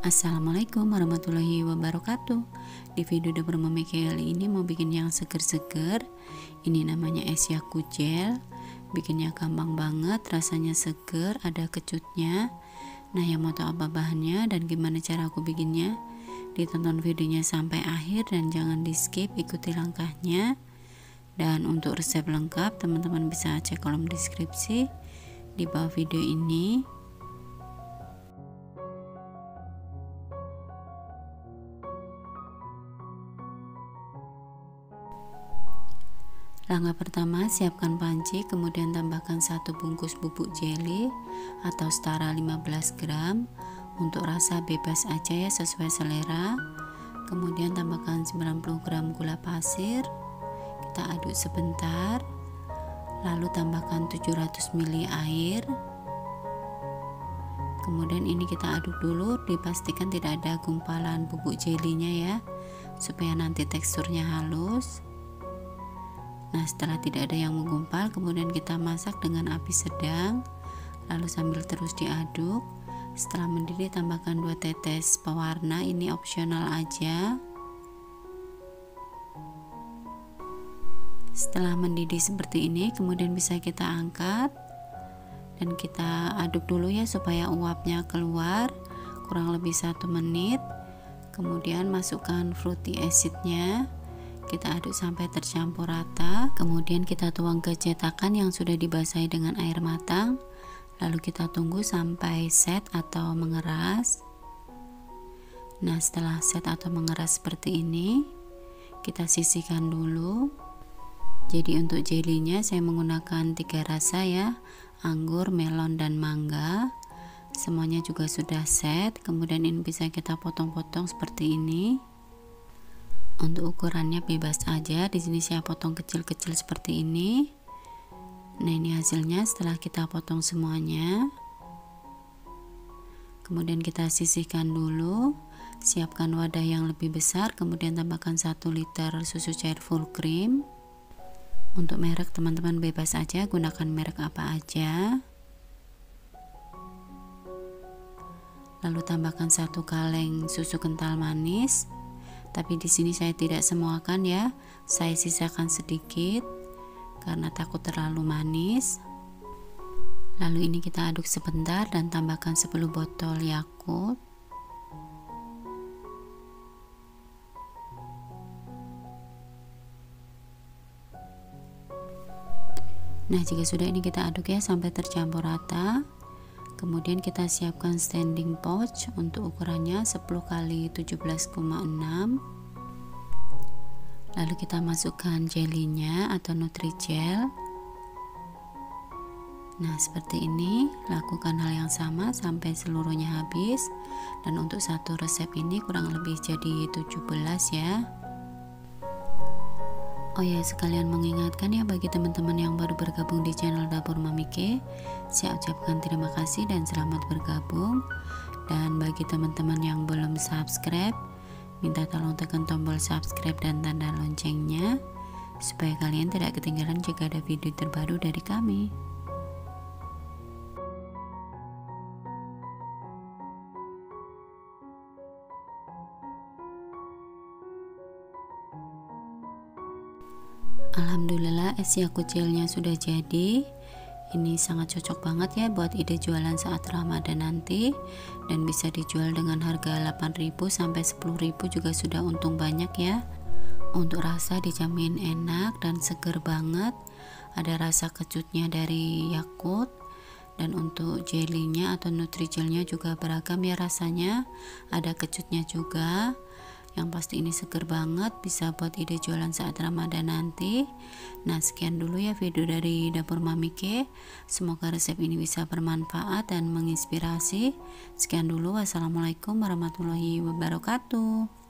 Assalamualaikum warahmatullahi wabarakatuh. Di video dapur mami kali ini mau bikin yang seger-seger. Ini namanya es yakult gel. Bikinnya gampang banget, rasanya seger, ada kecutnya. Nah, yang mau tahu apa bahannya dan gimana cara aku bikinnya, ditonton videonya sampai akhir dan jangan di skip, ikuti langkahnya. Dan untuk resep lengkap teman-teman bisa cek kolom deskripsi di bawah video ini. Langkah pertama, siapkan panci, kemudian tambahkan 1 bungkus bubuk jeli atau setara 15 gram. Untuk rasa bebas aja ya, sesuai selera. Kemudian tambahkan 90 gram gula pasir. Kita aduk sebentar. Lalu tambahkan 700 ml air. Kemudian ini kita aduk dulu, dipastikan tidak ada gumpalan bubuk jelinya ya, supaya nanti teksturnya halus. Nah, setelah tidak ada yang menggumpal, kemudian kita masak dengan api sedang, lalu sambil terus diaduk. Setelah mendidih, tambahkan 2 tetes pewarna, ini opsional aja. Setelah mendidih seperti ini, kemudian bisa kita angkat dan kita aduk dulu ya, supaya uapnya keluar, kurang lebih 1 menit. Kemudian masukkan fruity acidnya, kita aduk sampai tercampur rata. Kemudian kita tuang ke cetakan yang sudah dibasahi dengan air matang, lalu kita tunggu sampai set atau mengeras. Nah, setelah set atau mengeras seperti ini, kita sisihkan dulu. Jadi untuk jelinya saya menggunakan 3 rasa ya, anggur, melon, dan mangga. Semuanya juga sudah set. Kemudian ini bisa kita potong-potong seperti ini. Untuk ukurannya bebas aja, di sini saya potong kecil-kecil seperti ini. Nah, ini hasilnya setelah kita potong semuanya. Kemudian kita sisihkan dulu. Siapkan wadah yang lebih besar, kemudian tambahkan 1 liter susu cair full cream. Untuk merek teman-teman bebas aja, gunakan merek apa aja. Lalu tambahkan 1 kaleng susu kental manis. Tapi di sini saya tidak semuakan ya, saya sisakan sedikit karena takut terlalu manis. Lalu ini kita aduk sebentar dan tambahkan 10 botol yakult. Nah, jika sudah ini kita aduk ya sampai tercampur rata. Kemudian kita siapkan standing pouch, untuk ukurannya 10 x 17,6. Lalu kita masukkan jelinya atau nutrijel. Nah, seperti ini, lakukan hal yang sama sampai seluruhnya habis. Dan untuk satu resep ini kurang lebih jadi 17 ya. Oh ya, sekalian mengingatkan ya bagi teman-teman yang baru bergabung di channel Dapur Mami K, saya ucapkan terima kasih dan selamat bergabung. Dan bagi teman-teman yang belum subscribe, minta tolong tekan tombol subscribe dan tanda loncengnya, supaya kalian tidak ketinggalan jika ada video terbaru dari kami. Alhamdulillah, es yakult gelnya sudah jadi. Ini sangat cocok banget ya buat ide jualan saat Ramadan nanti, dan bisa dijual dengan harga 8.000 sampai 10.000 juga sudah untung banyak ya. Untuk rasa dijamin enak dan seger banget. Ada rasa kecutnya dari yakult, dan untuk jelinya atau nutrijelnya juga beragam ya rasanya. Ada kecutnya juga. Yang pasti ini seger banget, bisa buat ide jualan saat Ramadan nanti. Nah, sekian dulu ya video dari Dapur Mami K. Semoga resep ini bisa bermanfaat dan menginspirasi. Sekian dulu, wassalamualaikum warahmatullahi wabarakatuh.